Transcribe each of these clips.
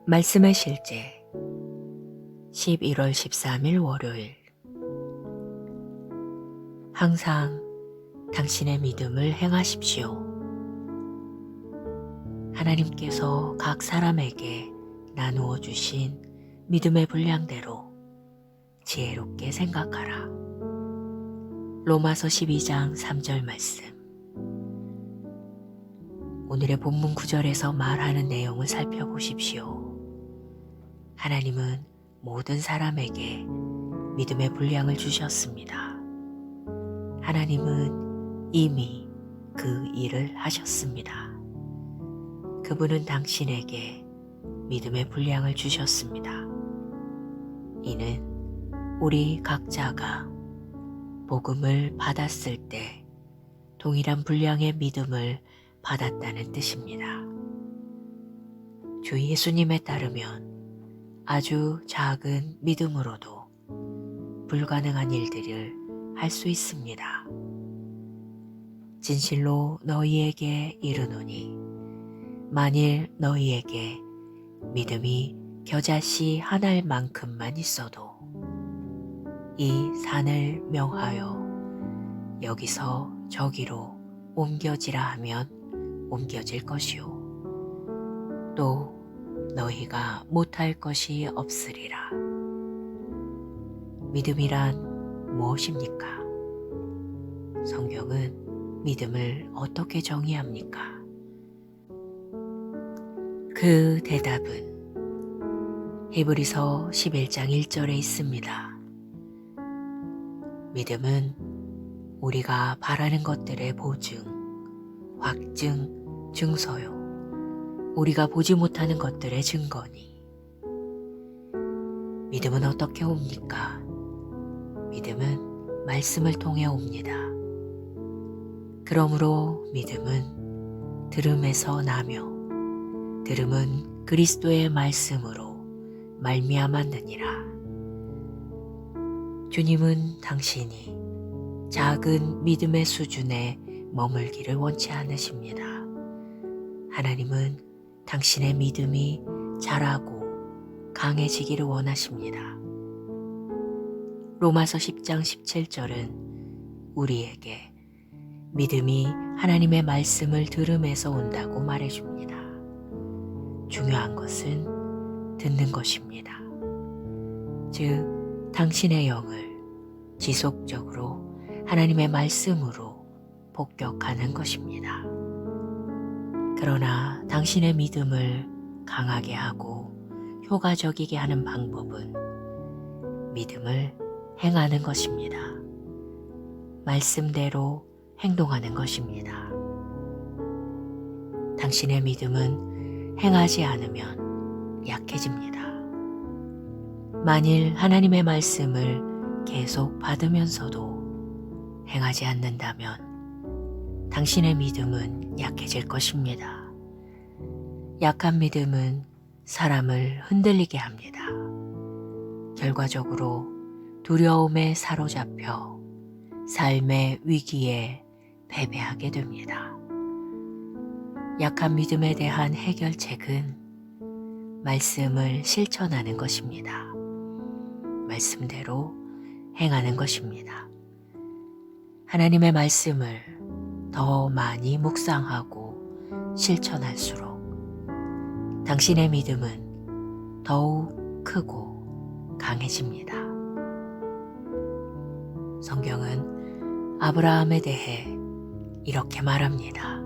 말씀의 실제 11월 13일 월요일. 항상 당신의 믿음을 행하십시오. 하나님께서 각 사람에게 나누어 주신 믿음의 분량대로 지혜롭게 생각하라. 로마서 12장 3절 말씀. 오늘의 본문 구절에서 말하는 내용을 살펴보십시오. 하나님은 모든 사람에게 믿음의 분량을 주셨습니다. 하나님은 이미 그 일을 하셨습니다. 그분은 당신에게 믿음의 분량을 주셨습니다. 이는 우리 각자가 복음을 받았을 때 동일한 분량의 믿음을 받았다는 뜻입니다. 주 예수님에 따르면 아주 작은 믿음으로도 불가능한 일들을 할 수 있습니다. 진실로 너희에게 이르노니 만일 너희에게 믿음이 겨자씨 한 알만큼만 있어도 이 산을 명하여 여기서 저기로 옮겨지라 하면 옮겨질 것이요 또 너희가 못할 것이 없으리라. 믿음이란 무엇입니까? 성경은 믿음을 어떻게 정의합니까? 그 대답은 히브리서 11장 1절에 있습니다. 믿음은 우리가 바라는 것들의 보증, 확증, 증서요. 우리가 보지 못하는 것들의 증거니. 믿음은 어떻게 옵니까? 믿음은 말씀을 통해 옵니다. 그러므로 믿음은 들음에서 나며 들음은 그리스도의 말씀으로 말미암았느니라. 주님은 당신이 작은 믿음의 수준에 머물기를 원치 않으십니다. 하나님은 당신의 믿음이 자라고 강해지기를 원하십니다. 로마서 10장 17절은 우리에게 믿음이 하나님의 말씀을 들음에서 온다고 말해줍니다. 중요한 것은 듣는 것입니다. 즉, 당신의 영을 지속적으로 하나님의 말씀으로 폭격하는 것입니다. 그러나 당신의 믿음을 강하게 하고 효과적이게 하는 방법은 믿음을 행하는 것입니다. 말씀대로 행동하는 것입니다. 당신의 믿음은 행하지 않으면 약해집니다. 만일 하나님의 말씀을 계속 받으면서도 행하지 않는다면 당신의 믿음은 약해질 것입니다. 약한 믿음은 사람을 흔들리게 합니다. 결과적으로 두려움에 사로잡혀 삶의 위기에 패배하게 됩니다. 약한 믿음에 대한 해결책은 말씀을 실천하는 것입니다. 말씀대로 행하는 것입니다. 하나님의 말씀을 더 많이 묵상하고 실천할수록 당신의 믿음은 더욱 크고 강해집니다. 성경은 아브라함에 대해 이렇게 말합니다.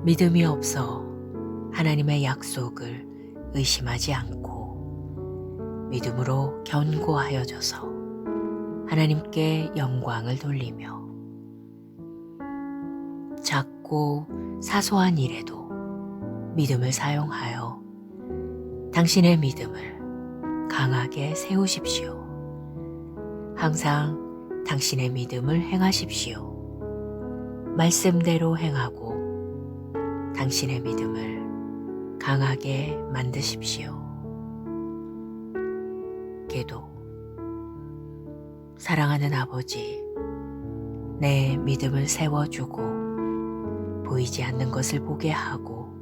믿음이 없어 하나님의 약속을 의심하지 않고 믿음으로 견고하여져서 하나님께 영광을 돌리며 작고 사소한 일에도 믿음을 사용하여 당신의 믿음을 강하게 세우십시오. 항상 당신의 믿음을 행하십시오. 말씀대로 행하고 당신의 믿음을 강하게 만드십시오. 기도. 사랑하는 아버지, 내 믿음을 세워주고 보이지 않는 것을 보게 하고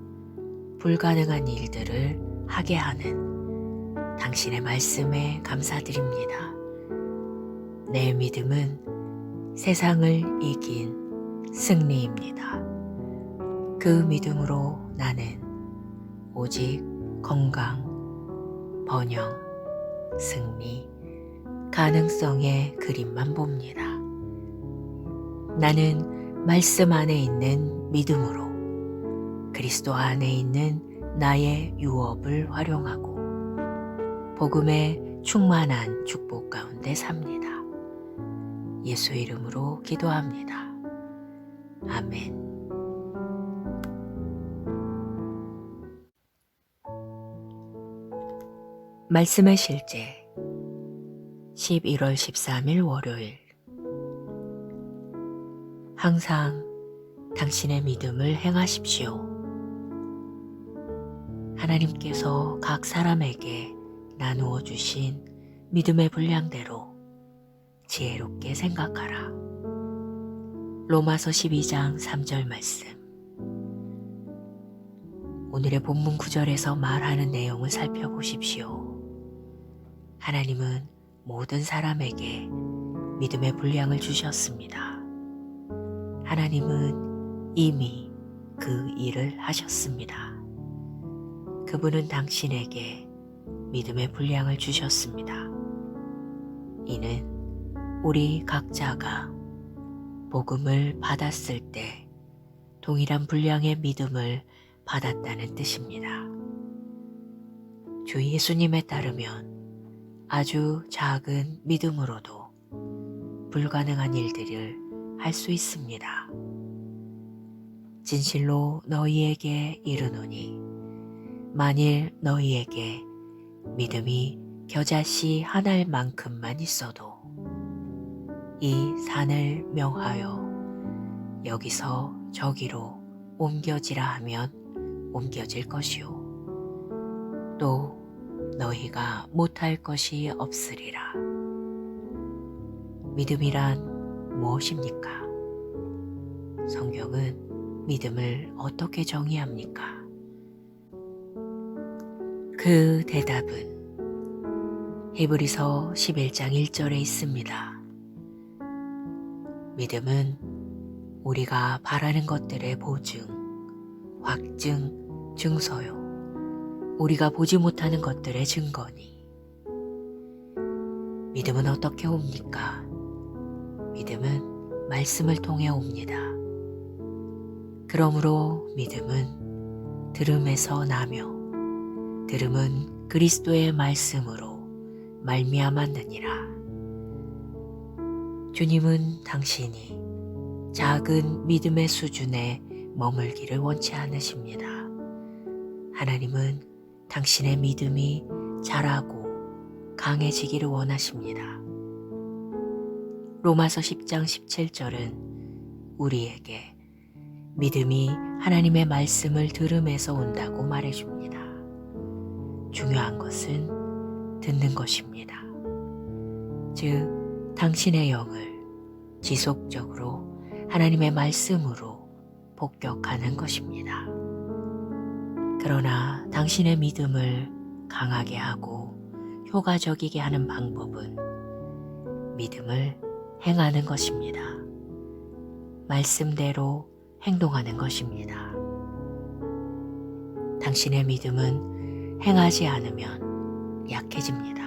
불가능한 일들을 하게 하는 당신의 말씀에 감사드립니다. 내 믿음은 세상을 이긴 승리입니다. 그 믿음으로 나는 오직 건강, 번영, 승리, 가능성의 그림만 봅니다. 나는 말씀 안에 있는 믿음으로 그리스도 안에 있는 나의 유업을 활용하고 복음의 충만한 축복 가운데 삽니다. 예수 이름으로 기도합니다. 아멘. 말씀의 실제 11월 13일 월요일. 항상 당신의 믿음을 행하십시오. 하나님께서 각 사람에게 나누어 주신 믿음의 분량대로 지혜롭게 생각하라. 로마서 12장 3절 말씀. 오늘의 본문 구절에서 말하는 내용을 살펴보십시오. 하나님은 모든 사람에게 믿음의 분량을 주셨습니다. 하나님은 이미 그 일을 하셨습니다. 그분은 당신에게 믿음의 분량을 주셨습니다. 이는 우리 각자가 복음을 받았을 때 동일한 분량의 믿음을 받았다는 뜻입니다. 주 예수님에 따르면 아주 작은 믿음으로도 불가능한 일들을 할 수 있습니다. 진실로 너희에게 이르노니 만일 너희에게 믿음이 겨자씨 한 알만큼만 있어도 이 산을 명하여 여기서 저기로 옮겨지라 하면 옮겨질 것이요 또 너희가 못할 것이 없으리라. 믿음이란 무엇입니까? 성경은 믿음을 어떻게 정의합니까? 그 대답은 히브리서 11장 1절에 있습니다. 믿음은 우리가 바라는 것들의 보증, 확증, 증서요. 우리가 보지 못하는 것들의 증거니. 믿음은 어떻게 옵니까? 믿음은 말씀을 통해 옵니다. 그러므로 믿음은 들음에서 나며 들음은 그리스도의 말씀으로 말미암았느니라. 주님은 당신이 작은 믿음의 수준에 머물기를 원치 않으십니다. 하나님은 당신의 믿음이 자라고 강해지기를 원하십니다. 로마서 10장 17절은 우리에게 믿음이 하나님의 말씀을 들음에서 온다고 말해줍니다. 중요한 것은 듣는 것입니다. 즉, 당신의 영을 지속적으로 하나님의 말씀으로 폭격하는 것입니다. 그러나 당신의 믿음을 강하게 하고 효과적이게 하는 방법은 믿음을 행하는 것입니다. 말씀대로 행동하는 것입니다. 당신의 믿음은 행하지 않으면 약해집니다.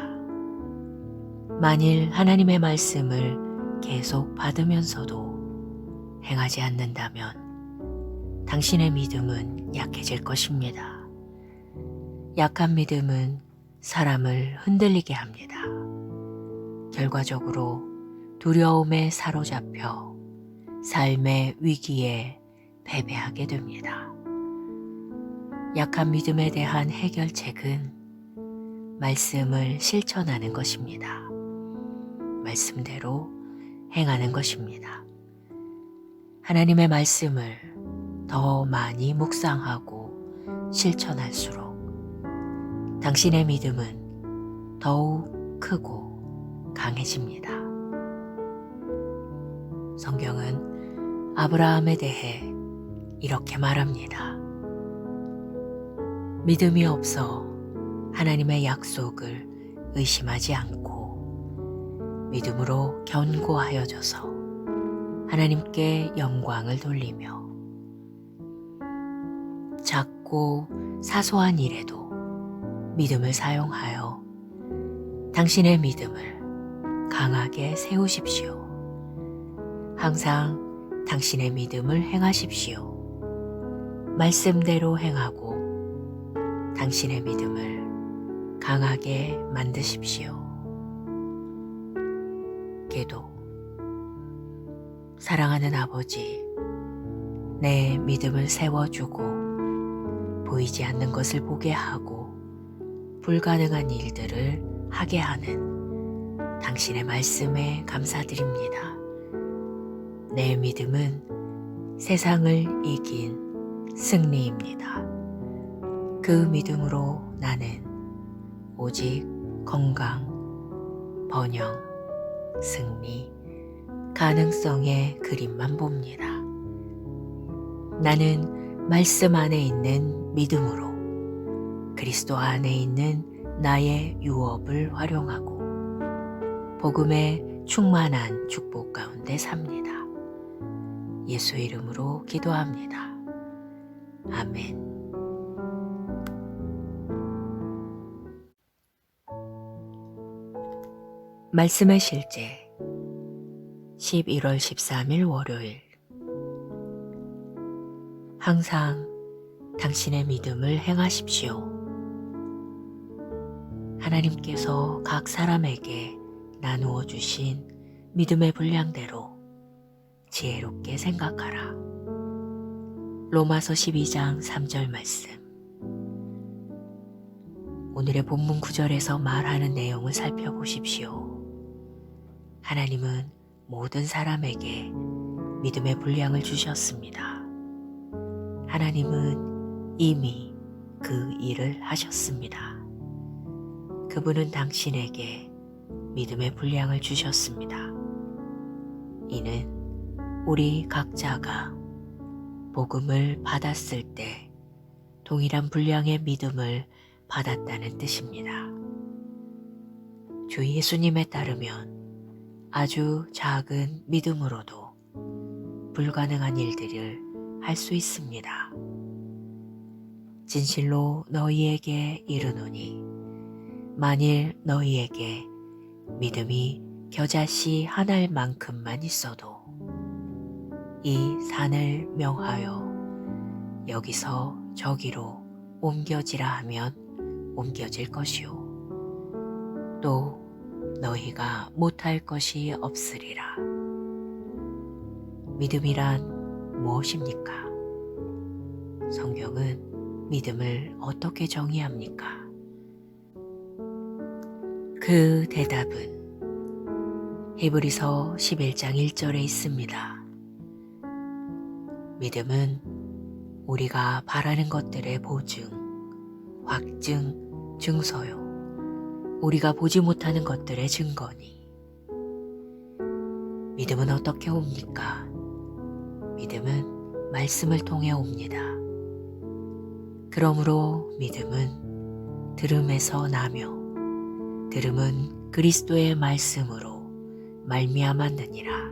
만일 하나님의 말씀을 계속 받으면서도 행하지 않는다면 당신의 믿음은 약해질 것입니다. 약한 믿음은 사람을 흔들리게 합니다. 결과적으로 두려움에 사로잡혀 삶의 위기에 패배하게 됩니다. 약한 믿음에 대한 해결책은 말씀을 실천하는 것입니다. 말씀대로 행하는 것입니다. 하나님의 말씀을 더 많이 묵상하고 실천할수록 당신의 믿음은 더욱 크고 강해집니다. 성경은 아브라함에 대해 이렇게 말합니다. 믿음이 없어 하나님의 약속을 의심하지 않고 믿음으로 견고하여져서 하나님께 영광을 돌리며 작고 사소한 일에도 믿음을 사용하여 당신의 믿음을 강하게 세우십시오. 항상 당신의 믿음을 행하십시오. 말씀대로 행하고 당신의 믿음을 강하게 만드십시오. 기도. 사랑하는 아버지, 내 믿음을 세워주고 보이지 않는 것을 보게 하고 불가능한 일들을 하게 하는 당신의 말씀에 감사드립니다. 내 믿음은 세상을 이긴 승리입니다. 그 믿음으로 나는 오직 건강, 번영, 승리, 가능성의 그림만 봅니다. 나는 말씀 안에 있는 믿음으로 그리스도 안에 있는 나의 유업을 활용하고 복음의 충만한 축복 가운데 삽니다. 예수 이름으로 기도합니다. 아멘. 말씀의 실제 11월 13일 월요일. 항상 당신의 믿음을 행하십시오. 하나님께서 각 사람에게 나누어 주신 믿음의 분량대로 지혜롭게 생각하라. 로마서 12장 3절 말씀. 오늘의 본문 구절에서 말하는 내용을 살펴보십시오. 하나님은 모든 사람에게 믿음의 분량을 주셨습니다. 하나님은 이미 그 일을 하셨습니다. 그분은 당신에게 믿음의 분량을 주셨습니다. 이는 우리 각자가 복음을 받았을 때 동일한 분량의 믿음을 받았다는 뜻입니다. 주 예수님에 따르면 아주 작은 믿음으로도 불가능한 일들을 할 수 있습니다. 진실로 너희에게 이르노니 만일 너희에게 믿음이 겨자씨 한 알만큼만 있어도 이 산을 명하여 여기서 저기로 옮겨지라 하면 옮겨질 것이요 또 너희가 못할 것이 없으리라. 믿음이란 무엇입니까? 성경은 믿음을 어떻게 정의합니까? 그 대답은 히브리서 11장 1절에 있습니다. 믿음은 우리가 바라는 것들의 보증, 확증, 증서요. 우리가 보지 못하는 것들의 증거니. 믿음은 어떻게 옵니까? 믿음은 말씀을 통해 옵니다. 그러므로 믿음은 들음에서 나며 들음은 그리스도의 말씀으로 말미암았느니라.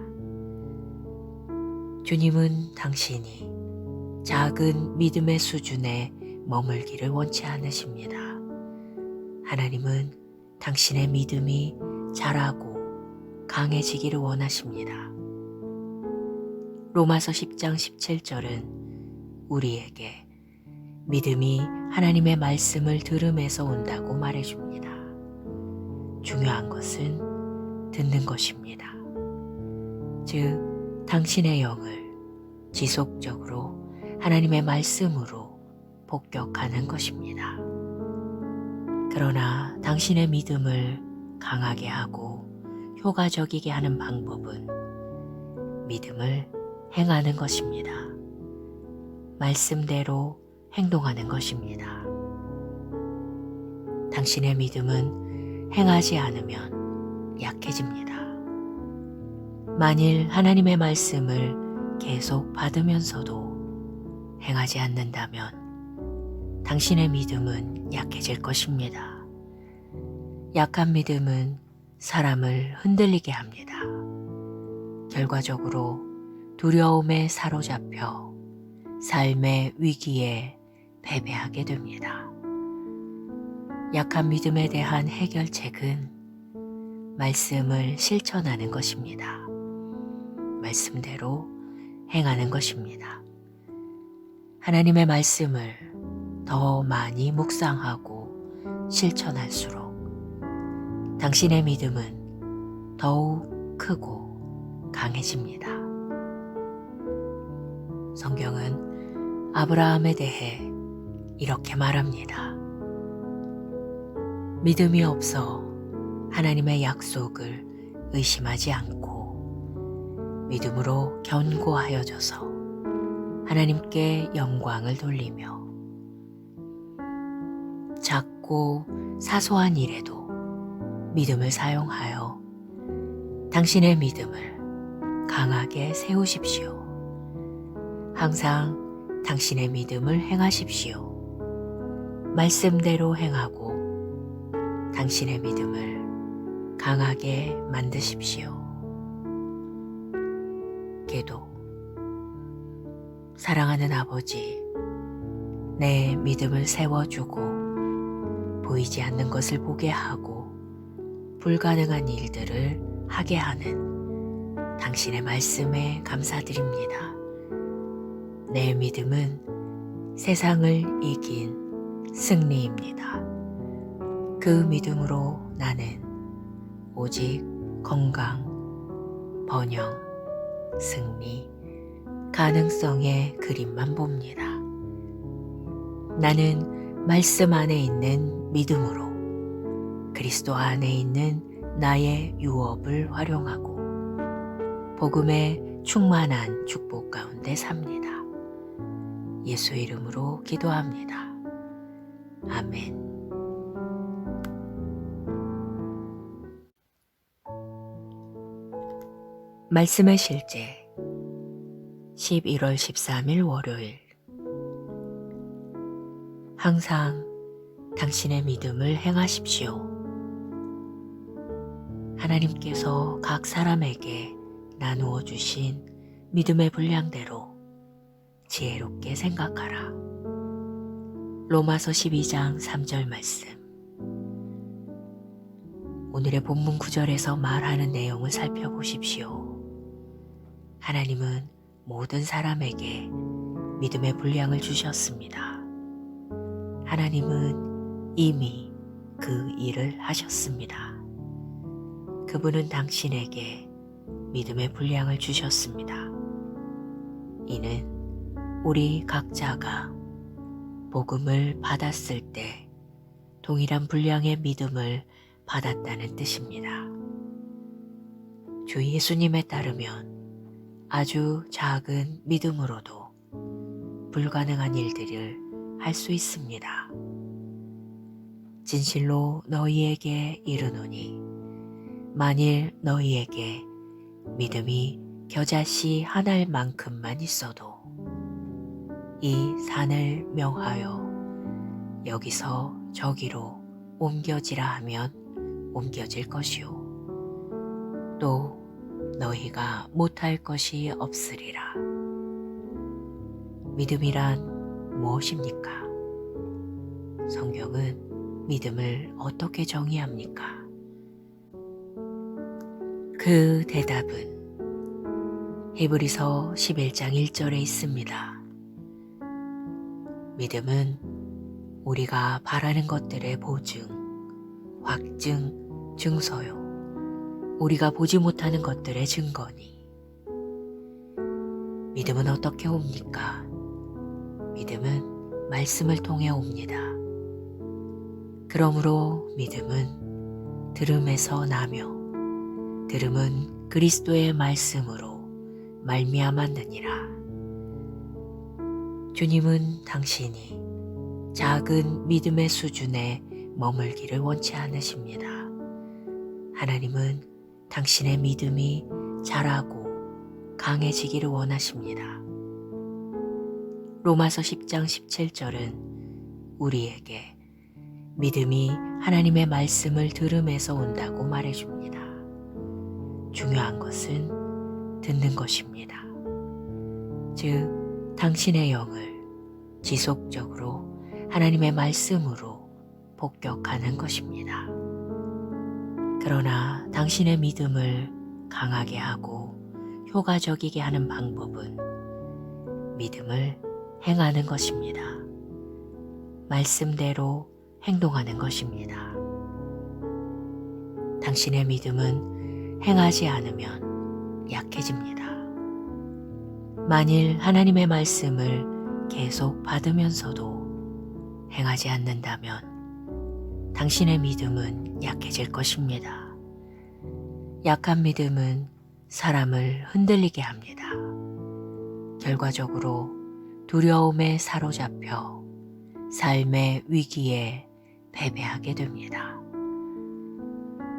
주님은 당신이 작은 믿음의 수준에 머물기를 원치 않으십니다. 하나님은 당신의 믿음이 자라고 강해지기를 원하십니다. 로마서 10장 17절은 우리에게 믿음이 하나님의 말씀을 들음에서 온다고 말해줍니다. 중요한 것은 듣는 것입니다. 즉, 당신의 영을 지속적으로 하나님의 말씀으로 폭격하는 것입니다. 그러나 당신의 믿음을 강하게 하고 효과적이게 하는 방법은 믿음을 행하는 것입니다. 말씀대로 행동하는 것입니다. 당신의 믿음은 행하지 않으면 약해집니다. 만일 하나님의 말씀을 계속 받으면서도 행하지 않는다면 당신의 믿음은 약해질 것입니다. 약한 믿음은 사람을 흔들리게 합니다. 결과적으로 두려움에 사로잡혀 삶의 위기에 패배하게 됩니다. 약한 믿음에 대한 해결책은 말씀을 실천하는 것입니다. 말씀대로 행하는 것입니다. 하나님의 말씀을 더 많이 묵상하고 실천할수록 당신의 믿음은 더욱 크고 강해집니다. 성경은 아브라함에 대해 이렇게 말합니다. 믿음이 없어 하나님의 약속을 의심하지 않고 믿음으로 견고하여져서 하나님께 영광을 돌리며 작고 사소한 일에도 믿음을 사용하여 당신의 믿음을 강하게 세우십시오. 항상 당신의 믿음을 행하십시오. 말씀대로 행하고 당신의 믿음을 강하게 만드십시오. 기도. 사랑하는 아버지, 내 믿음을 세워주고 보이지 않는 것을 보게 하고 불가능한 일들을 하게 하는 당신의 말씀에 감사드립니다. 내 믿음은 세상을 이긴 승리입니다. 그 믿음으로 나는 오직 건강, 번영, 승리, 가능성의 그림만 봅니다. 나는 말씀 안에 있는 믿음으로 그리스도 안에 있는 나의 유업을 활용하고 복음의 충만한 축복 가운데 삽니다. 예수 이름으로 기도합니다. 아멘. 말씀의 실제 11월 13일 월요일. 항상 당신의 믿음을 행하십시오. 하나님께서 각 사람에게 나누어 주신 믿음의 분량대로 지혜롭게 생각하라. 로마서 12장 3절 말씀. 오늘의 본문 구절에서 말하는 내용을 살펴보십시오. 하나님은 모든 사람에게 믿음의 분량을 주셨습니다. 하나님은 이미 그 일을 하셨습니다. 그분은 당신에게 믿음의 분량을 주셨습니다. 이는 우리 각자가 복음을 받았을 때 동일한 분량의 믿음을 받았다는 뜻입니다. 주 예수님에 따르면 아주 작은 믿음으로도 불가능한 일들을 할 수 있습니다. 진실로 너희에게 이르노니 만일 너희에게 믿음이 겨자씨 한 알만큼만 있어도 이 산을 명하여 여기서 저기로 옮겨지라 하면 옮겨질 것이요 또 너희가 못할 것이 없으리라. 믿음이란 무엇입니까? 성경은 믿음을 어떻게 정의합니까? 그 대답은 히브리서 11장 1절에 있습니다. 믿음은 우리가 바라는 것들의 보증, 확증, 증서요. 우리가 보지 못하는 것들의 증거니. 믿음은 어떻게 옵니까? 믿음은 말씀을 통해 옵니다. 그러므로 믿음은 들음에서 나며 들음은 그리스도의 말씀으로 말미암았느니라. 주님은 당신이 작은 믿음의 수준에 머물기를 원치 않으십니다. 하나님은 당신의 믿음이 자라고 강해지기를 원하십니다. 로마서 10장 17절은 우리에게 믿음이 하나님의 말씀을 들음에서 온다고 말해줍니다. 중요한 것은 듣는 것입니다. 즉, 당신의 영을 지속적으로 하나님의 말씀으로 폭격하는 것입니다. 그러나 당신의 믿음을 강하게 하고 효과적이게 하는 방법은 믿음을 행하는 것입니다. 말씀대로 행동하는 것입니다. 당신의 믿음은 행하지 않으면 약해집니다. 만일 하나님의 말씀을 계속 받으면서도 행하지 않는다면 당신의 믿음은 약해질 것입니다. 약한 믿음은 사람을 흔들리게 합니다. 결과적으로 두려움에 사로잡혀 삶의 위기에 패배하게 됩니다.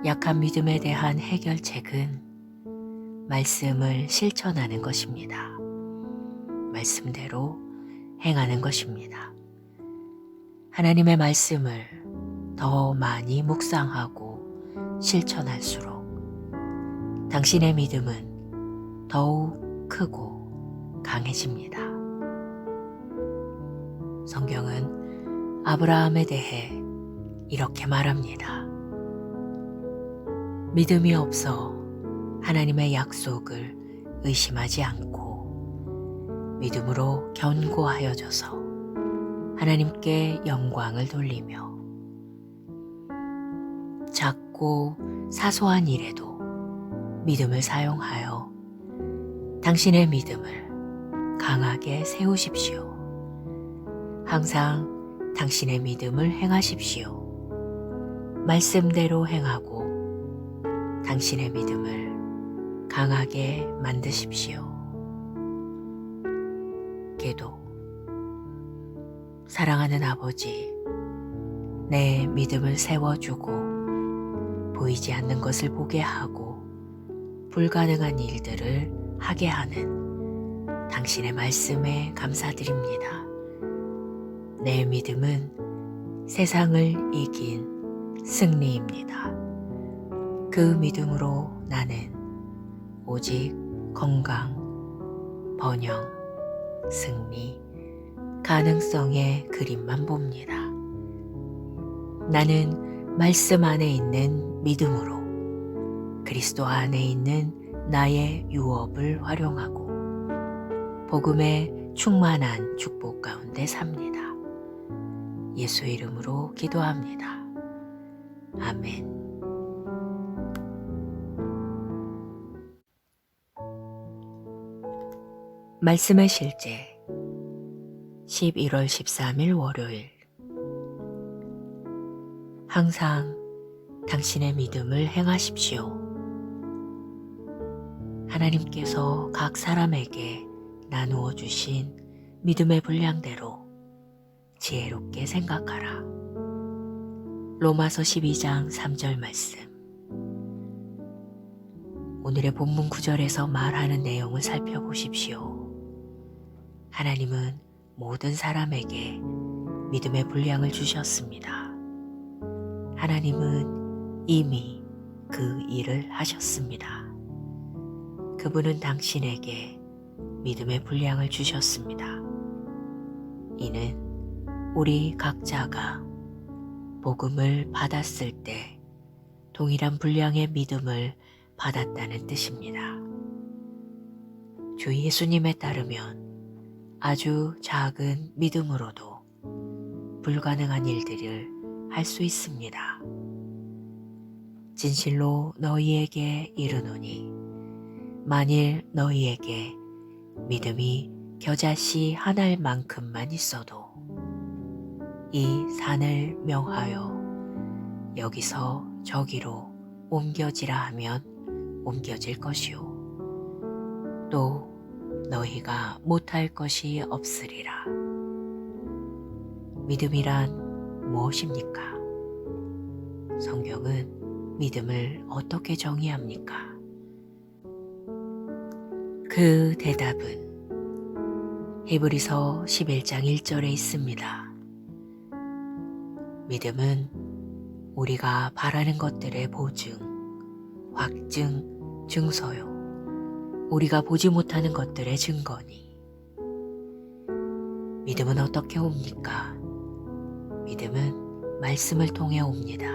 약한 믿음에 대한 해결책은 말씀을 실천하는 것입니다. 말씀대로 행하는 것입니다. 하나님의 말씀을 더 많이 묵상하고 실천할수록 당신의 믿음은 더욱 크고 강해집니다. 성경은 아브라함에 대해 이렇게 말합니다. 믿음이 없어 하나님의 약속을 의심하지 않고 믿음으로 견고하여져서 하나님께 영광을 돌리며 작고 사소한 일에도 믿음을 사용하여 당신의 믿음을 강하게 세우십시오. 항상 당신의 믿음을 행하십시오. 말씀대로 행하고 당신의 믿음을 강하게 만드십시오. 기도. 사랑하는 아버지, 내 믿음을 세워주고 보이지 않는 것을 보게 하고 불가능한 일들을 하게 하는 당신의 말씀에 감사드립니다. 내 믿음은 세상을 이긴 승리입니다. 그 믿음으로 나는 오직 건강, 번영, 승리, 가능성의 그림만 봅니다. 나는 말씀 안에 있는 믿음으로 그리스도 안에 있는 나의 유업을 활용하고 복음의 충만한 축복 가운데 삽니다. 예수 이름으로 기도합니다. 아멘. 말씀의 실제 11월 13일 월요일. 항상 당신의 믿음을 행하십시오. 하나님께서 각 사람에게 나누어 주신 믿음의 분량대로 지혜롭게 생각하라. 로마서 12장 3절 말씀. 오늘의 본문 구절에서 말하는 내용을 살펴보십시오. 하나님은 모든 사람에게 믿음의 분량을 주셨습니다. 하나님은 이미 그 일을 하셨습니다. 그분은 당신에게 믿음의 분량을 주셨습니다. 이는 우리 각자가 복음을 받았을 때 동일한 분량의 믿음을 받았다는 뜻입니다. 주 예수님에 따르면 아주 작은 믿음으로도 불가능한 일들을 할 수 있습니다. 진실로 너희에게 이르노니 만일 너희에게 믿음이 겨자씨 한 알만큼만 있어도 이 산을 명하여 여기서 저기로 옮겨지라 하면 옮겨질 것이요 또 너희가 못할 것이 없으리라. 믿음이란 무엇입니까? 성경은 믿음을 어떻게 정의합니까? 그 대답은 히브리서 11장 1절에 있습니다. 믿음은 우리가 바라는 것들의 보증, 확증, 증서요. 우리가 보지 못하는 것들의 증거니. 믿음은 어떻게 옵니까? 믿음은 말씀을 통해 옵니다.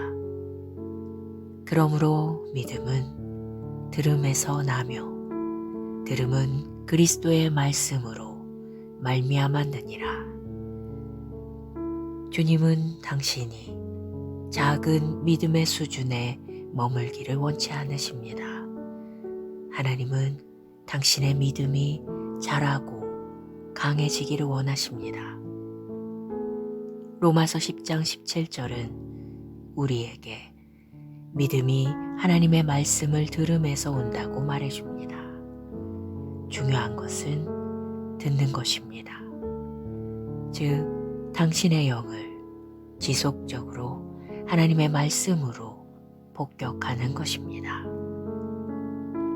그러므로 믿음은 들음에서 나며 들음은 그리스도의 말씀으로 말미암았느니라. 주님은 당신이 작은 믿음의 수준에 머물기를 원치 않으십니다. 하나님은 당신의 믿음이 자라고 강해지기를 원하십니다. 로마서 10장 17절은 우리에게 믿음이 하나님의 말씀을 들음에서 온다고 말해줍니다. 중요한 것은 듣는 것입니다. 즉, 당신의 영을 지속적으로 하나님의 말씀으로 폭격하는 것입니다.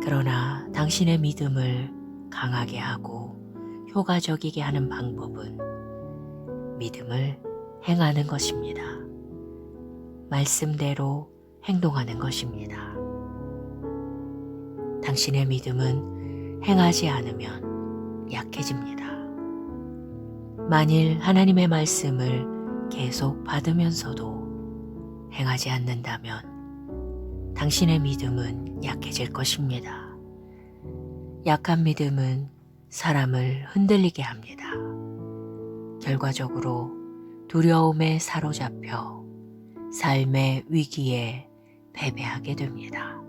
그러나 당신의 믿음을 강하게 하고 효과적이게 하는 방법은 믿음을 행하는 것입니다. 말씀대로 행동하는 것입니다. 당신의 믿음은 행하지 않으면 약해집니다. 만일 하나님의 말씀을 계속 받으면서도 행하지 않는다면 당신의 믿음은 약해질 것입니다. 약한 믿음은 사람을 흔들리게 합니다. 결과적으로 두려움에 사로잡혀 삶의 위기에 패배하게 됩니다.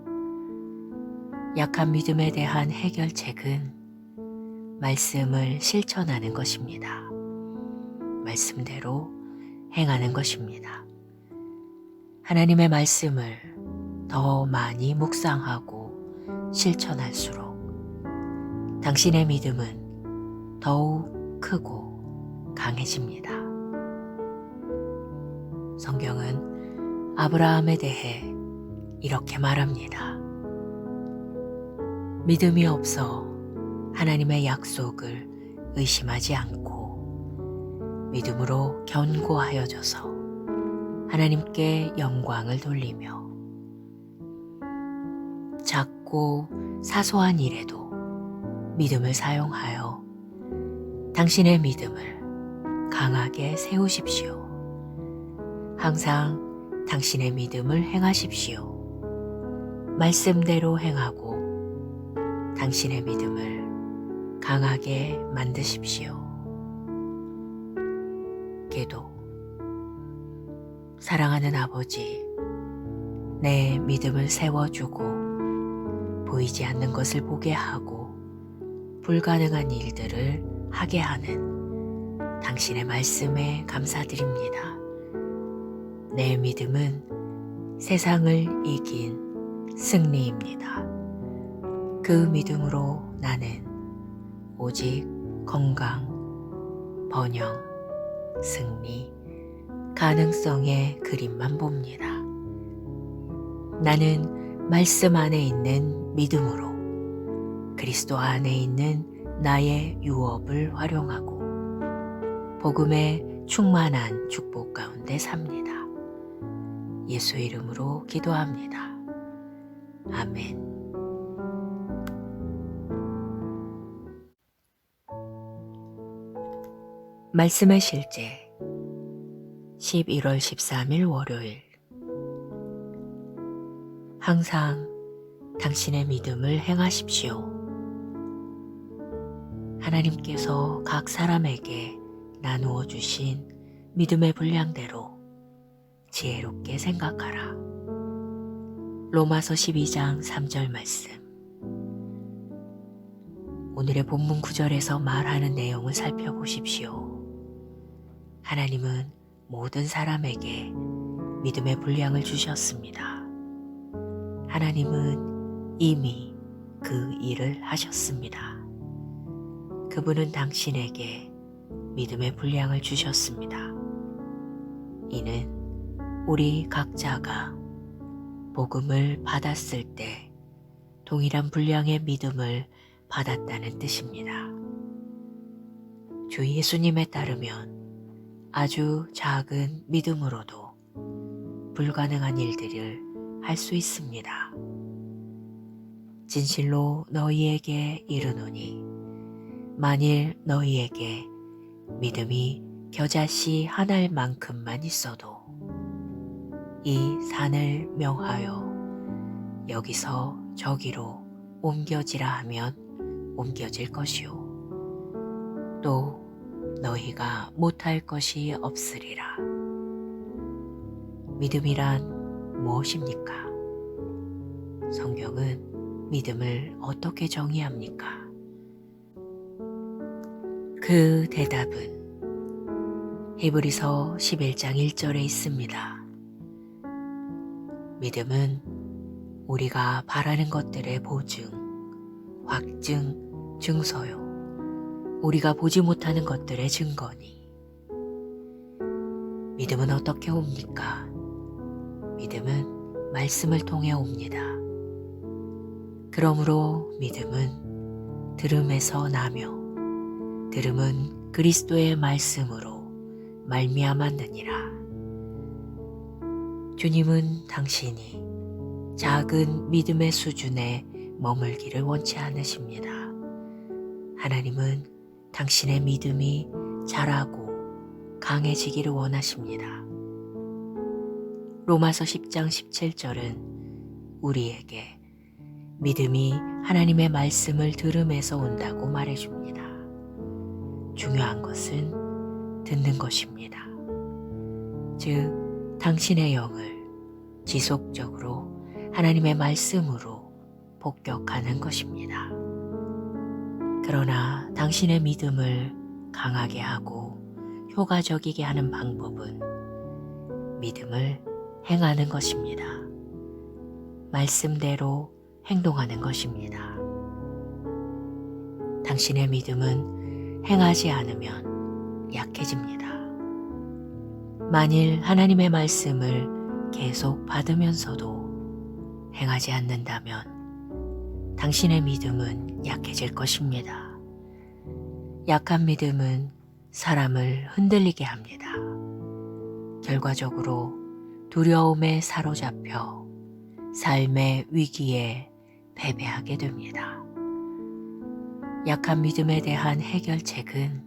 약한 믿음에 대한 해결책은 말씀을 실천하는 것입니다. 말씀대로 행하는 것입니다. 하나님의 말씀을 더 많이 묵상하고 실천할수록 당신의 믿음은 더욱 크고 강해집니다. 성경은 아브라함에 대해 이렇게 말합니다. 믿음이 없어 하나님의 약속을 의심하지 않고 믿음으로 견고하여져서 하나님께 영광을 돌리며 작고 사소한 일에도 믿음을 사용하여 당신의 믿음을 강하게 세우십시오. 항상 당신의 믿음을 행하십시오. 말씀대로 행하고 당신의 믿음을 강하게 만드십시오. 기도. 사랑하는 아버지, 내 믿음을 세워주고 보이지 않는 것을 보게 하고 불가능한 일들을 하게 하는 당신의 말씀에 감사드립니다. 내 믿음은 세상을 이긴 승리입니다. 그 믿음으로 나는 오직 건강, 번영, 승리, 가능성의 그림만 봅니다. 나는 말씀 안에 있는 믿음으로 그리스도 안에 있는 나의 유업을 활용하고 복음의 충만한 축복 가운데 삽니다. 예수 이름으로 기도합니다. 아멘. 말씀의 실제 11월 13일 월요일. 항상 당신의 믿음을 행하십시오. 하나님께서 각 사람에게 나누어 주신 믿음의 분량대로 지혜롭게 생각하라. 로마서 12장 3절 말씀. 오늘의 본문 구절에서 말하는 내용을 살펴보십시오. 하나님은 모든 사람에게 믿음의 분량을 주셨습니다. 하나님은 이미 그 일을 하셨습니다. 그분은 당신에게 믿음의 분량을 주셨습니다. 이는 우리 각자가 복음을 받았을 때 동일한 분량의 믿음을 받았다는 뜻입니다. 주 예수님에 따르면 아주 작은 믿음으로도 불가능한 일들을 할 수 있습니다. 진실로 너희에게 이르노니 만일 너희에게 믿음이 겨자씨 하나일 만큼만 있어도 이 산을 명하여 여기서 저기로 옮겨지라 하면 옮겨질 것이요 또 너희가 못할 것이 없으리라. 믿음이란 무엇입니까? 성경은 믿음을 어떻게 정의합니까? 그 대답은 히브리서 11장 1절에 있습니다. 믿음은 우리가 바라는 것들의 보증, 확증, 증서요. 우리가 보지 못하는 것들의 증거니. 믿음은 어떻게 옵니까? 믿음은 말씀을 통해 옵니다. 그러므로 믿음은 들음에서 나며 들음은 그리스도의 말씀으로 말미암았느니라. 주님은 당신이 작은 믿음의 수준에 머물기를 원치 않으십니다. 하나님은 당신의 믿음이 자라고 강해지기를 원하십니다. 로마서 10장 17절은 우리에게 믿음이 하나님의 말씀을 들음에서 온다고 말해줍니다. 중요한 것은 듣는 것입니다. 즉, 당신의 영을 지속적으로 하나님의 말씀으로 폭격하는 것입니다. 그러나 당신의 믿음을 강하게 하고 효과적이게 하는 방법은 믿음을 행하는 것입니다. 말씀대로 행동하는 것입니다. 당신의 믿음은 행하지 않으면 약해집니다. 만일 하나님의 말씀을 계속 받으면서도 행하지 않는다면 당신의 믿음은 약해질 것입니다. 약한 믿음은 사람을 흔들리게 합니다. 결과적으로 두려움에 사로잡혀 삶의 위기에 패배하게 됩니다. 약한 믿음에 대한 해결책은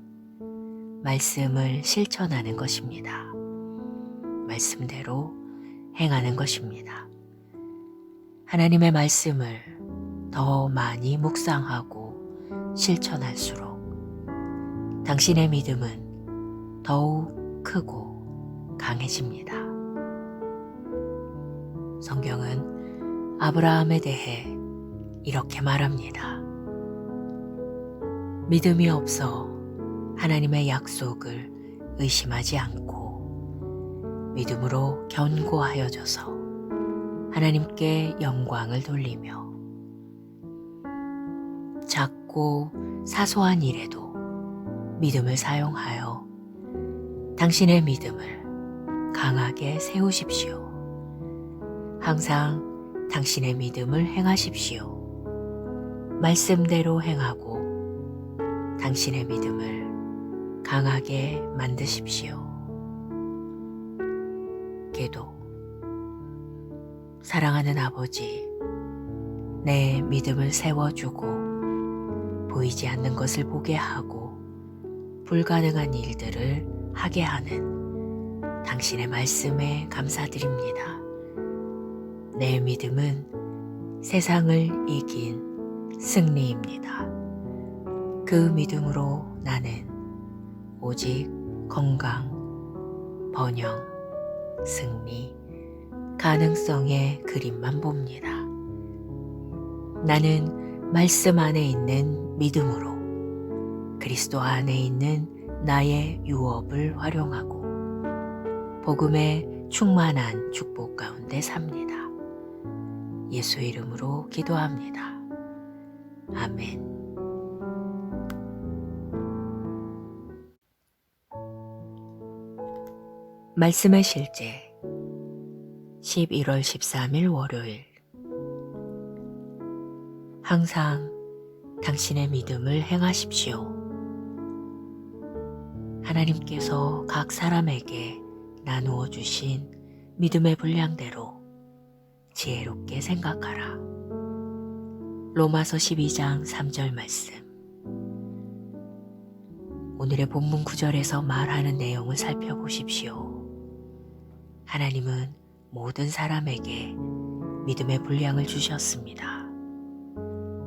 말씀을 실천하는 것입니다. 말씀대로 행하는 것입니다. 하나님의 말씀을 더 많이 묵상하고 실천할수록 당신의 믿음은 더욱 크고 강해집니다. 성경은 아브라함에 대해 이렇게 말합니다. 믿음이 없어 하나님의 약속을 의심하지 않고 믿음으로 견고하여져서 하나님께 영광을 돌리며 작고 사소한 일에도 믿음을 사용하여 당신의 믿음을 강하게 세우십시오. 항상 당신의 믿음을 행하십시오. 말씀대로 행하고 당신의 믿음을 강하게 만드십시오. 기도. 사랑하는 아버지, 내 믿음을 세워주고 보이지 않는 것을 보게 하고 불가능한 일들을 하게 하는 당신의 말씀에 감사드립니다. 내 믿음은 세상을 이긴 승리입니다. 그 믿음으로 나는 오직 건강, 번영, 승리, 가능성의 그림만 봅니다. 나는 말씀 안에 있는 믿음으로 그리스도 안에 있는 나의 유업을 활용하고 복음의 충만한 축복 가운데 삽니다. 예수 이름으로 기도합니다. 아멘. 말씀의 실제 11월 13일 월요일. 항상 당신의 믿음을 행하십시오. 하나님께서 각 사람에게 나누어 주신 믿음의 분량대로 지혜롭게 생각하라. 로마서 12장 3절 말씀. 오늘의 본문 구절에서 말하는 내용을 살펴보십시오. 하나님은 모든 사람에게 믿음의 분량을 주셨습니다.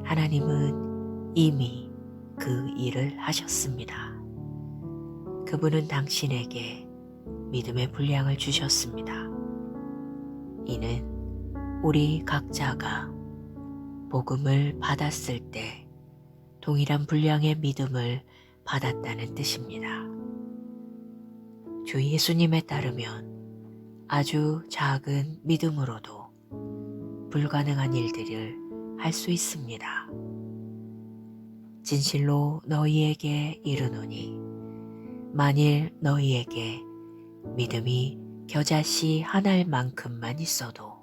하나님은 이미 그 일을 하셨습니다. 그분은 당신에게 믿음의 분량을 주셨습니다. 이는 우리 각자가 복음을 받았을 때 동일한 분량의 믿음을 받았다는 뜻입니다. 주 예수님에 따르면 아주 작은 믿음으로도 불가능한 일들을 할 수 있습니다. 진실로 너희에게 이르노니 만일 너희에게 믿음이 겨자씨 하나일 만큼만 있어도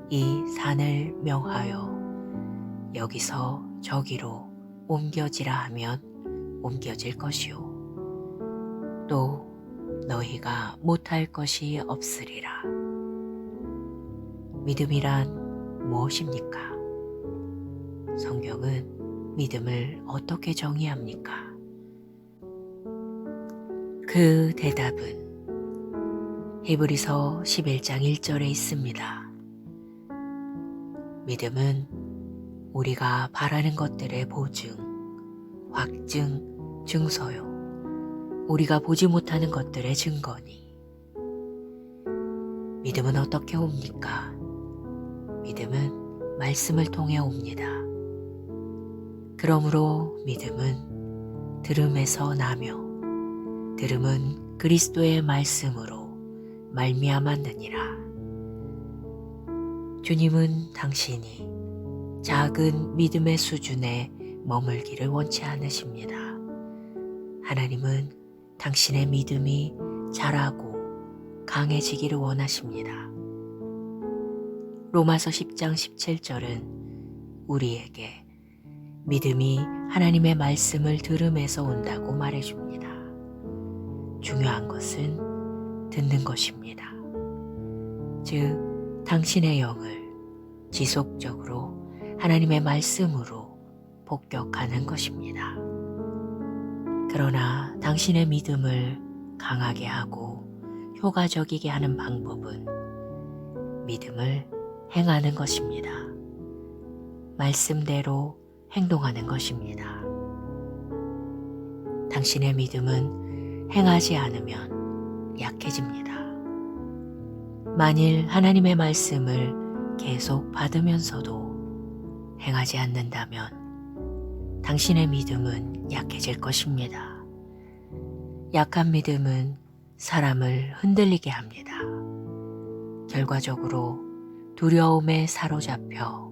이 산을 명하여 여기서 저기로 옮겨지라 하면 옮겨질 것이요 또 너희가 못할 것이 없으리라. 믿음이란 무엇입니까? 성경은 믿음을 어떻게 정의합니까? 그 대답은 히브리서 11장 1절에 있습니다. 믿음은 우리가 바라는 것들의 보증, 확증, 증서요. 우리가 보지 못하는 것들의 증거니. 믿음은 어떻게 옵니까? 믿음은 말씀을 통해 옵니다. 그러므로 믿음은 들음에서 나며 들음은 그리스도의 말씀으로 말미암았느니라. 주님은 당신이 작은 믿음의 수준에 머물기를 원치 않으십니다. 하나님은 당신의 믿음이 자라고 강해지기를 원하십니다. 로마서 10장 17절은 우리에게 믿음이 하나님의 말씀을 들음에서 온다고 말해줍니다. 중요한 것은 듣는 것입니다. 즉, 당신의 영을 지속적으로 하나님의 말씀으로 폭격하는 것입니다. 그러나 당신의 믿음을 강하게 하고 효과적이게 하는 방법은 믿음을 행하는 것입니다. 말씀대로 행동하는 것입니다. 당신의 믿음은 행하지 않으면 약해집니다. 만일 하나님의 말씀을 계속 받으면서도 행하지 않는다면 당신의 믿음은 약해질 것입니다. 약한 믿음은 사람을 흔들리게 합니다. 결과적으로 두려움에 사로잡혀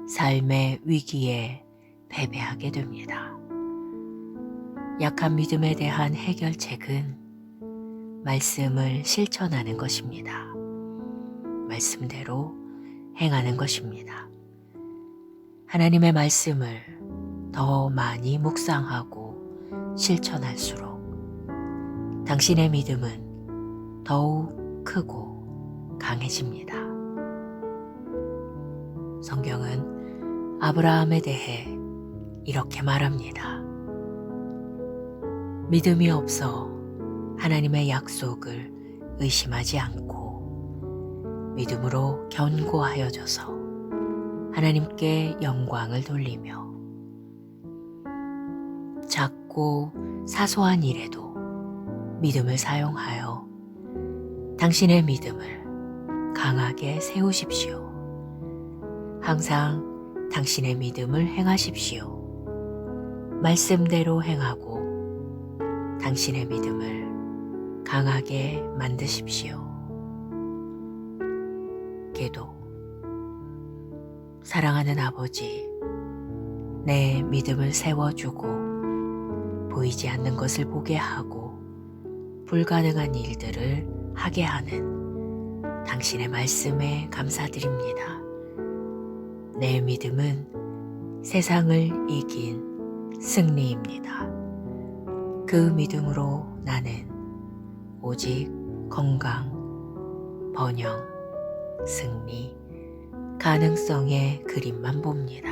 삶의 위기에 패배하게 됩니다. 약한 믿음에 대한 해결책은 말씀을 실천하는 것입니다. 말씀대로 행하는 것입니다. 하나님의 말씀을 더 많이 묵상하고 실천할수록 당신의 믿음은 더욱 크고 강해집니다. 성경은 아브라함에 대해 이렇게 말합니다. 믿음이 없어 하나님의 약속을 의심하지 않고 믿음으로 견고하여져서 하나님께 영광을 돌리며 작고 사소한 일에도 믿음을 사용하여 당신의 믿음을 강하게 세우십시오. 항상 당신의 믿음을 행하십시오. 말씀대로 행하고 당신의 믿음을 강하게 만드십시오. 기도. 사랑하는 아버지, 내 믿음을 세워주고 보이지 않는 것을 보게 하고 불가능한 일들을 하게 하는 당신의 말씀에 감사드립니다. 내 믿음은 세상을 이긴 승리입니다. 그 믿음으로 나는 오직 건강, 번영, 승리, 가능성의 그림만 봅니다.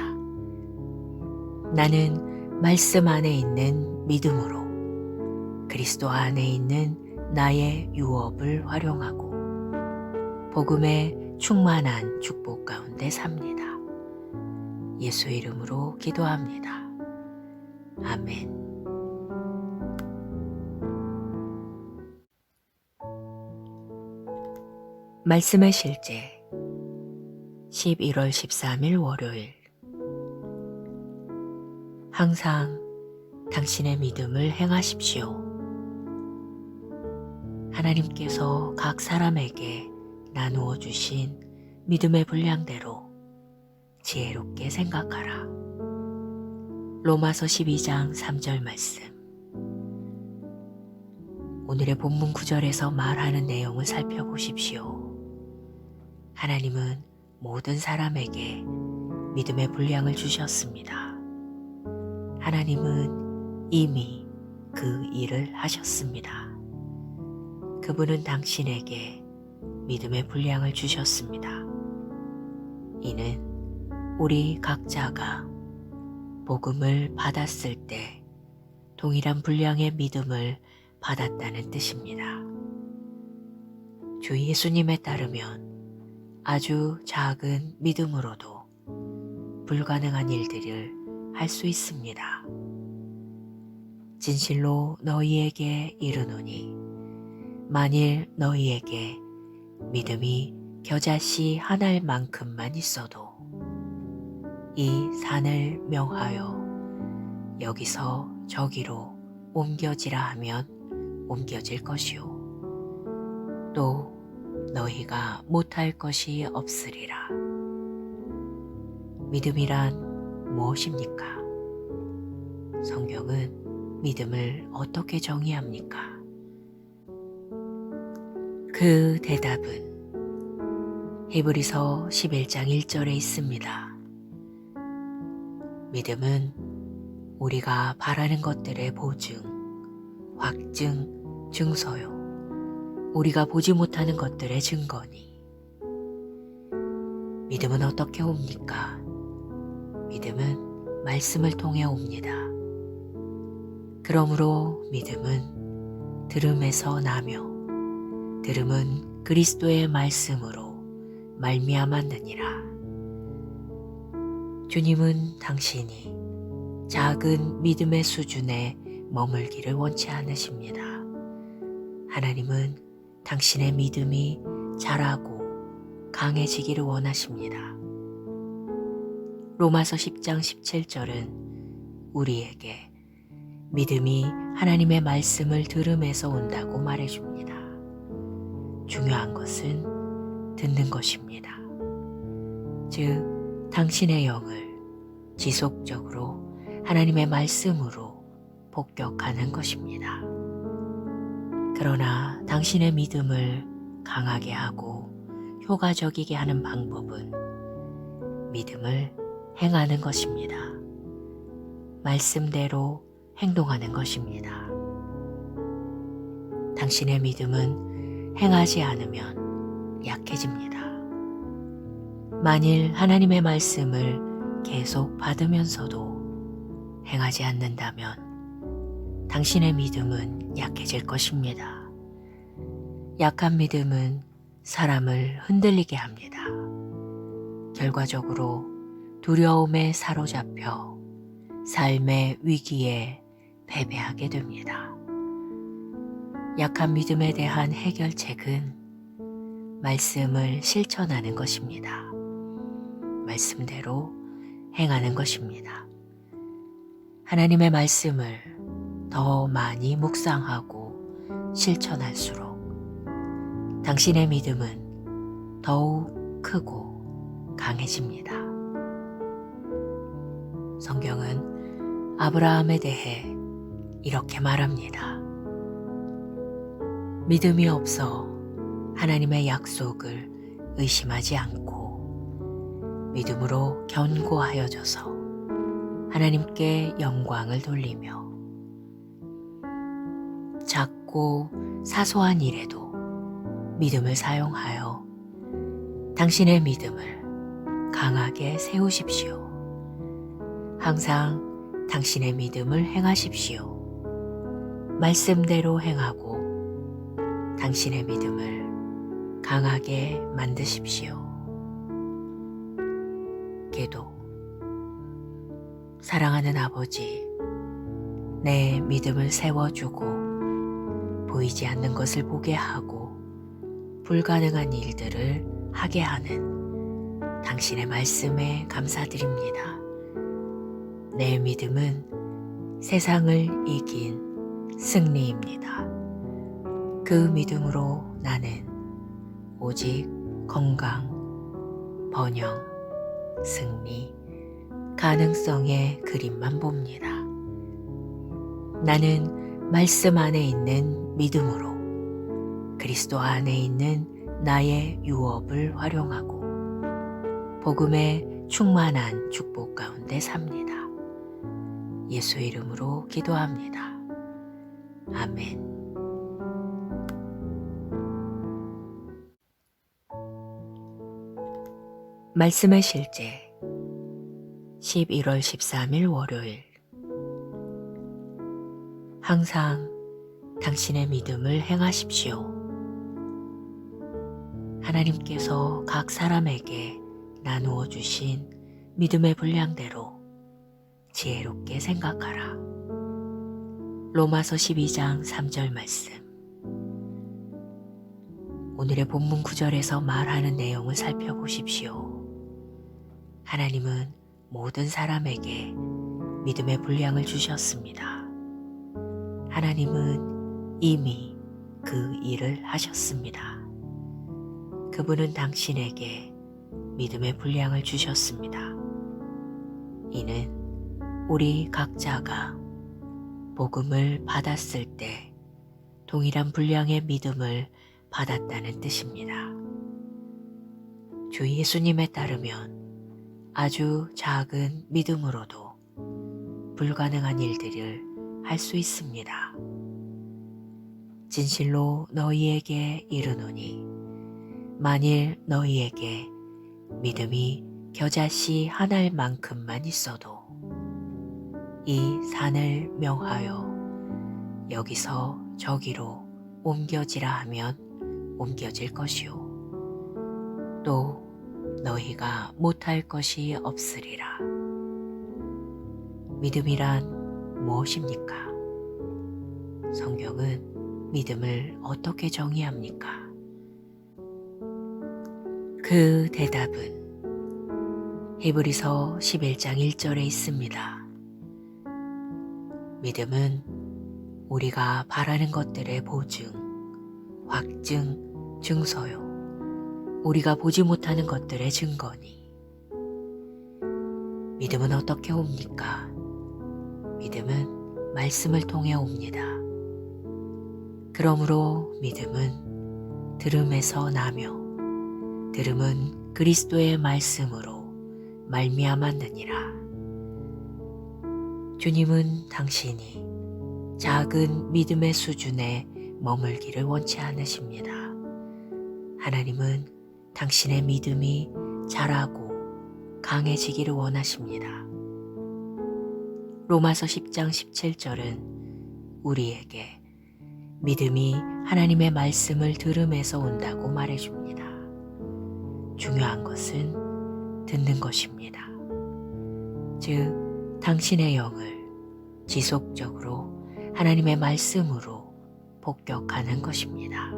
나는 말씀 안에 있는 믿음으로 그리스도 안에 있는 나의 유업을 활용하고 복음의 충만한 축복 가운데 삽니다. 예수 이름으로 기도합니다. 아멘. 말씀의 실제 11월 13일 월요일. 항상 당신의 믿음을 행하십시오. 하나님께서 각 사람에게 나누어 주신 믿음의 분량대로 지혜롭게 생각하라. 로마서 12장 3절 말씀. 오늘의 본문 구절에서 말하는 내용을 살펴보십시오. 하나님은 모든 사람에게 믿음의 분량을 주셨습니다. 하나님은 이미 그 일을 하셨습니다. 그분은 당신에게 믿음의 분량을 주셨습니다. 이는 우리 각자가 복음을 받았을 때 동일한 분량의 믿음을 받았다는 뜻입니다. 주 예수님에 따르면 아주 작은 믿음으로도 불가능한 일들을 할 수 있습니다. 진실로 너희에게 이르노니 만일 너희에게 믿음이 겨자씨 한 알만큼만 있어도 이 산을 명하여 여기서 저기로 옮겨지라 하면 옮겨질 것이요 또 너희가 못할 것이 없으리라. 믿음이란 무엇입니까? 성경은 믿음을 어떻게 정의합니까? 그 대답은 히브리서 11장 1절에 있습니다. 믿음은 우리가 바라는 것들의 보증, 확증, 증서요. 우리가 보지 못하는 것들의 증거니. 믿음은 어떻게 옵니까? 믿음은 말씀을 통해 옵니다. 그러므로 믿음은 들음에서 나며 들음은 그리스도의 말씀으로 말미암았느니라. 주님은 당신이 작은 믿음의 수준에 머물기를 원치 않으십니다. 하나님은 당신의 믿음이 자라고 강해지기를 원하십니다. 로마서 10장 17절은 우리에게 믿음이 하나님의 말씀을 들음에서 온다고 말해줍니다. 중요한 것은 듣는 것입니다. 즉, 당신의 영을 지속적으로 하나님의 말씀으로 폭격하는 것입니다. 그러나 당신의 믿음을 강하게 하고 효과적이게 하는 방법은 믿음을 행하는 것입니다. 말씀대로 행동하는 것입니다. 당신의 믿음은 행하지 않으면 약해집니다. 만일 하나님의 말씀을 계속 받으면서도 행하지 않는다면 당신의 믿음은 약해질 것입니다. 약한 믿음은 사람을 흔들리게 합니다. 결과적으로 두려움에 사로잡혀 삶의 위기에 패배하게 됩니다. 약한 믿음에 대한 해결책은 말씀을 실천하는 것입니다. 말씀대로 행하는 것입니다. 하나님의 말씀을 더 많이 묵상하고 실천할수록 당신의 믿음은 더욱 크고 강해집니다. 성경은 아브라함에 대해 이렇게 말합니다. 믿음이 없어 하나님의 약속을 의심하지 않고 믿음으로 견고하여져서 하나님께 영광을 돌리며 작고 사소한 일에도 믿음을 사용하여 당신의 믿음을 강하게 세우십시오. 항상 당신의 믿음을 행하십시오. 말씀대로 행하고 당신의 믿음을 강하게 만드십시오. 기도. 사랑하는 아버지, 내 믿음을 세워주고 보이지 않는 것을 보게 하고 불가능한 일들을 하게 하는 당신의 말씀에 감사드립니다. 내 믿음은 세상을 이긴 승리입니다. 그 믿음으로 나는 오직 건강, 번영, 승리, 가능성의 그림만 봅니다. 나는 말씀 안에 있는 믿음으로 그리스도 안에 있는 나의 유업을 활용하고 복음의 충만한 축복 가운데 삽니다. 예수 이름으로 기도합니다. 아멘. 말씀의 실제 11월 13일 월요일. 항상 당신의 믿음을 행하십시오. 하나님께서 각 사람에게 나누어 주신 믿음의 분량대로 지혜롭게 생각하라. 로마서 12장 3절 말씀. 오늘의 본문 구절에서 말하는 내용을 살펴보십시오. 하나님은 모든 사람에게 믿음의 분량을 주셨습니다. 하나님은 이미 그 일을 하셨습니다. 그분은 당신에게 믿음의 분량을 주셨습니다. 이는 우리 각자가 복음을 받았을 때 동일한 분량의 믿음을 받았다는 뜻입니다. 주 예수님에 따르면 아주 작은 믿음으로도 불가능한 일들을 할 수 있습니다. 진실로 너희에게 이르노니 만일 너희에게 믿음이 겨자씨 한 알만큼만 있어도 이 산을 명하여 여기서 저기로 옮겨지라 하면 옮겨질 것이요 또 너희가 못할 것이 없으리라. 믿음이란 무엇입니까? 성경은 믿음을 어떻게 정의합니까? 그 대답은 히브리서 11장 1절에 있습니다. 믿음은 우리가 바라는 것들의 보증, 확증, 증서요. 우리가 보지 못하는 것들의 증거니. 믿음은 어떻게 옵니까? 믿음은 말씀을 통해 옵니다. 그러므로 믿음은 들음에서 나며 들음은 그리스도의 말씀으로 말미암았느니라. 주님은 당신이 작은 믿음의 수준에 머물기를 원치 않으십니다. 하나님은 당신의 믿음이 자라고 강해지기를 원하십니다. 로마서 10장 17절은 우리에게 믿음이 하나님의 말씀을 들음에서 온다고 말해줍니다. 중요한 것은 듣는 것입니다. 즉, 당신의 영을 지속적으로 하나님의 말씀으로 폭격하는 것입니다.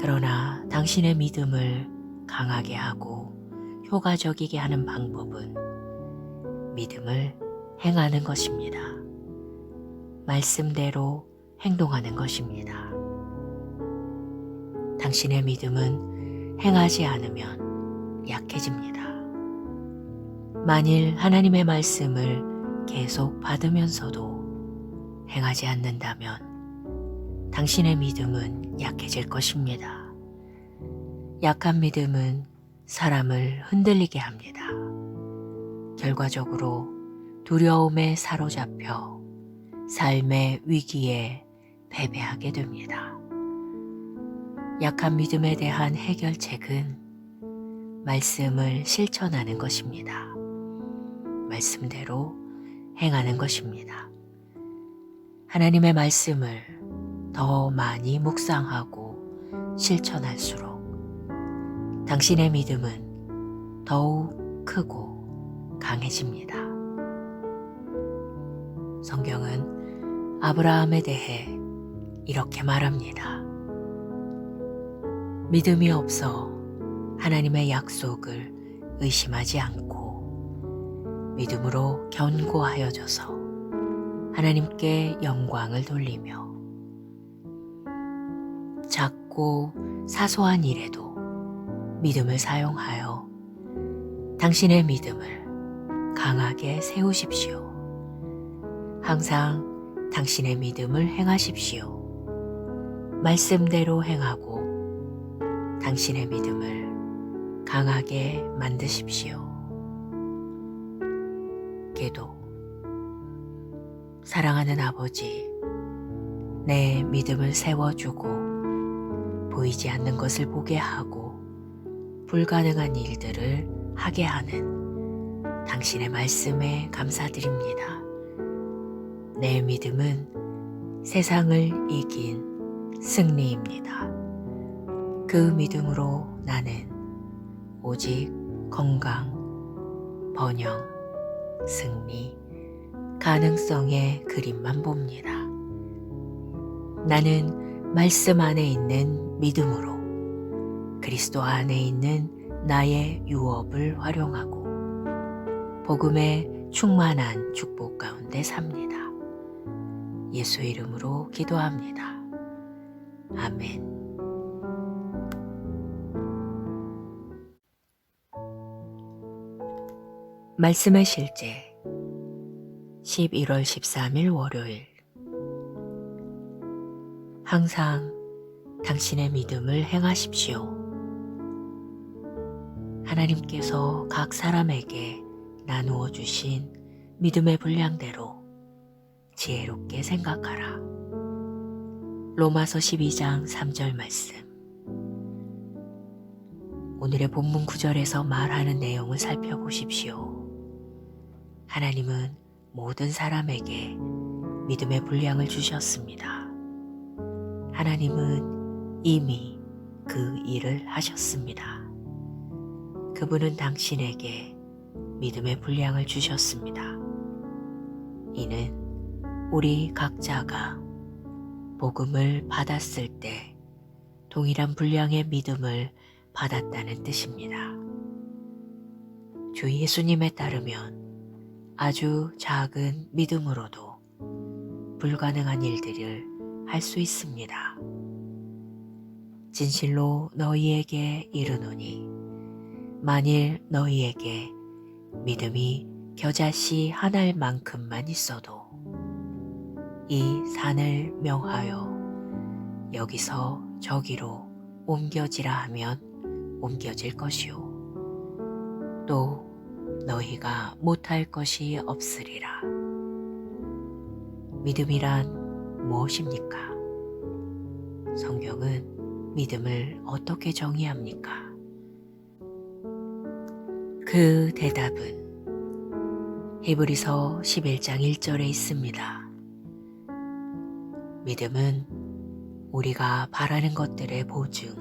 그러나 당신의 믿음을 강하게 하고 효과적이게 하는 방법은 믿음을 행하는 것입니다. 말씀대로 행동하는 것입니다. 당신의 믿음은 행하지 않으면 약해집니다. 만일 하나님의 말씀을 계속 받으면서도 행하지 않는다면 당신의 믿음은 약해질 것입니다. 약한 믿음은 사람을 흔들리게 합니다. 결과적으로 두려움에 사로잡혀 삶의 위기에 패배하게 됩니다. 약한 믿음에 대한 해결책은 말씀을 실천하는 것입니다. 말씀대로 행하는 것입니다. 하나님의 말씀을 더 많이 묵상하고 실천할수록 당신의 믿음은 더욱 크고 강해집니다. 성경은 아브라함에 대해 이렇게 말합니다. 믿음이 없어 하나님의 약속을 의심하지 않고 믿음으로 견고하여져서 하나님께 영광을 돌리며 작고 사소한 일에도 믿음을 사용하여 당신의 믿음을 강하게 세우십시오. 항상 당신의 믿음을 행하십시오. 말씀대로 행하고 당신의 믿음을 강하게 만드십시오. 기도. 사랑하는 아버지, 내 믿음을 세워주고 보이지 않는 것을 보게 하고 불가능한 일들을 하게 하는 당신의 말씀에 감사드립니다. 내 믿음은 세상을 이긴 승리입니다. 그 믿음으로 나는 오직 건강, 번영, 승리, 가능성의 그림만 봅니다. 나는 말씀 안에 있는 믿음으로 그리스도 안에 있는 나의 유업을 활용하고 복음의 충만한 축복 가운데 삽니다. 예수 이름으로 기도합니다. 아멘. 말씀의 실제 11월 13일 월요일. 항상 당신의 믿음을 행하십시오. 하나님께서 각 사람에게 나누어 주신 믿음의 분량대로 지혜롭게 생각하라. 로마서 12장 3절 말씀. 오늘의 본문 구절에서 말하는 내용을 살펴보십시오. 하나님은 모든 사람에게 믿음의 분량을 주셨습니다. 하나님은 이미 그 일을 하셨습니다. 그분은 당신에게 믿음의 분량을 주셨습니다. 이는 우리 각자가 복음을 받았을 때 동일한 분량의 믿음을 받았다는 뜻입니다. 주 예수님에 따르면 아주 작은 믿음으로도 불가능한 일들을 할 수 있습니다. 진실로 너희에게 이르노니 만일 너희에게 믿음이 겨자씨 한 알만큼만 있어도 이 산을 명하여 여기서 저기로 옮겨지라 하면 옮겨질 것이요 또 너희가 못할 것이 없으리라. 믿음이란 무엇입니까? 성경은 믿음을 어떻게 정의합니까? 그 대답은 히브리서 11장 1절에 있습니다. 믿음은 우리가 바라는 것들의 보증,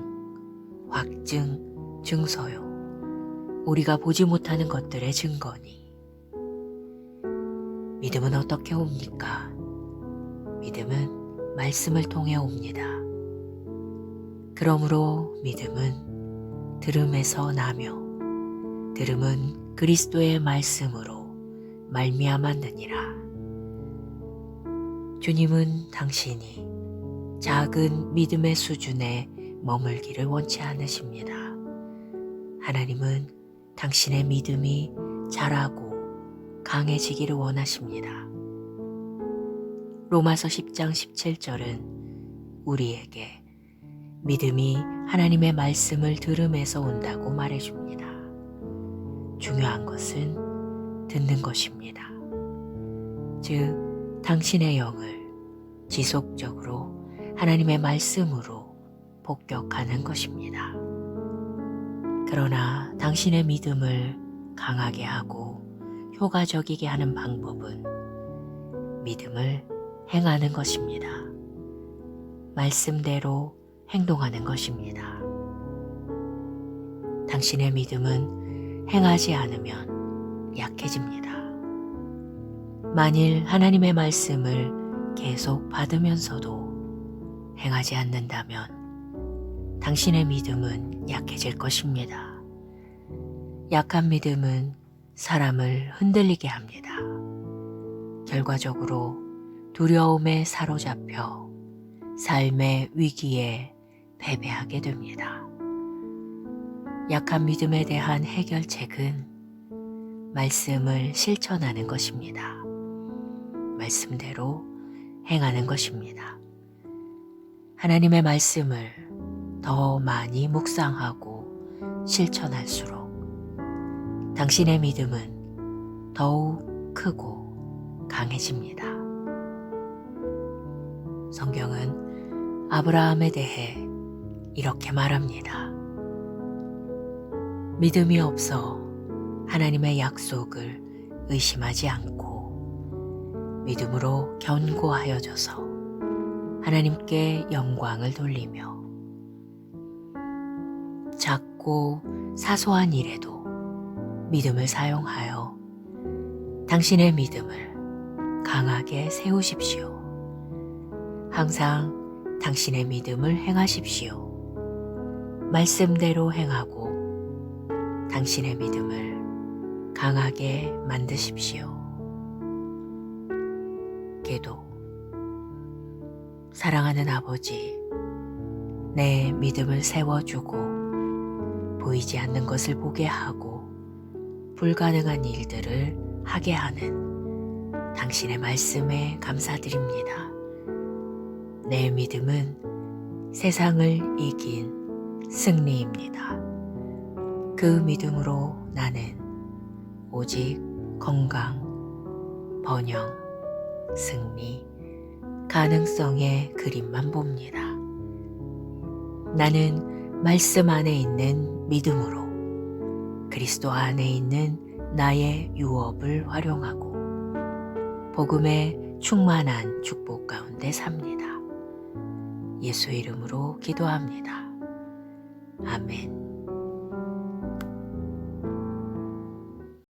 확증, 증서요. 우리가 보지 못하는 것들의 증거니. 믿음은 어떻게 옵니까? 믿음은 말씀을 통해 옵니다. 그러므로 믿음은 들음에서 나며 들음은 그리스도의 말씀으로 말미암았느니라. 주님은 당신이 작은 믿음의 수준에 머물기를 원치 않으십니다. 하나님은 당신의 믿음이 자라고 강해지기를 원하십니다. 로마서 10장 17절은 우리에게 믿음이 하나님의 말씀을 들음에서 온다고 말해줍니다. 중요한 것은 듣는 것입니다. 즉, 당신의 영을 지속적으로 하나님의 말씀으로 폭격하는 것입니다. 그러나 당신의 믿음을 강하게 하고 효과적이게 하는 방법은 믿음을 행하는 것입니다. 말씀대로 행동하는 것입니다. 당신의 믿음은 행하지 않으면 약해집니다. 만일 하나님의 말씀을 계속 받으면서도 행하지 않는다면 당신의 믿음은 약해질 것입니다. 약한 믿음은 사람을 흔들리게 합니다. 결과적으로 두려움에 사로잡혀 삶의 위기에 패배하게 됩니다. 약한 믿음에 대한 해결책은 말씀을 실천하는 것입니다. 말씀대로 행하는 것입니다. 하나님의 말씀을 더 많이 묵상하고 실천할수록 당신의 믿음은 더욱 크고 강해집니다. 성경은 아브라함에 대해 이렇게 말합니다. 믿음이 없어 하나님의 약속을 의심하지 않고 믿음으로 견고하여져서 하나님께 영광을 돌리며 작고 사소한 일에도 믿음을 사용하여 당신의 믿음을 강하게 세우십시오. 항상 당신의 믿음을 행하십시오. 말씀대로 행하고 당신의 믿음을 강하게 만드십시오. 기도. 사랑하는 아버지, 내 믿음을 세워주고 보이지 않는 것을 보게 하고 불가능한 일들을 하게 하는 당신의 말씀에 감사드립니다. 내 믿음은 세상을 이긴 승리입니다. 그 믿음으로 나는 오직 건강, 번영, 승리, 가능성의 그림만 봅니다. 나는 말씀 안에 있는 믿음으로 그리스도 안에 있는 나의 유업을 활용하고 복음의 충만한 축복 가운데 삽니다. 예수 이름으로 기도합니다. 아멘.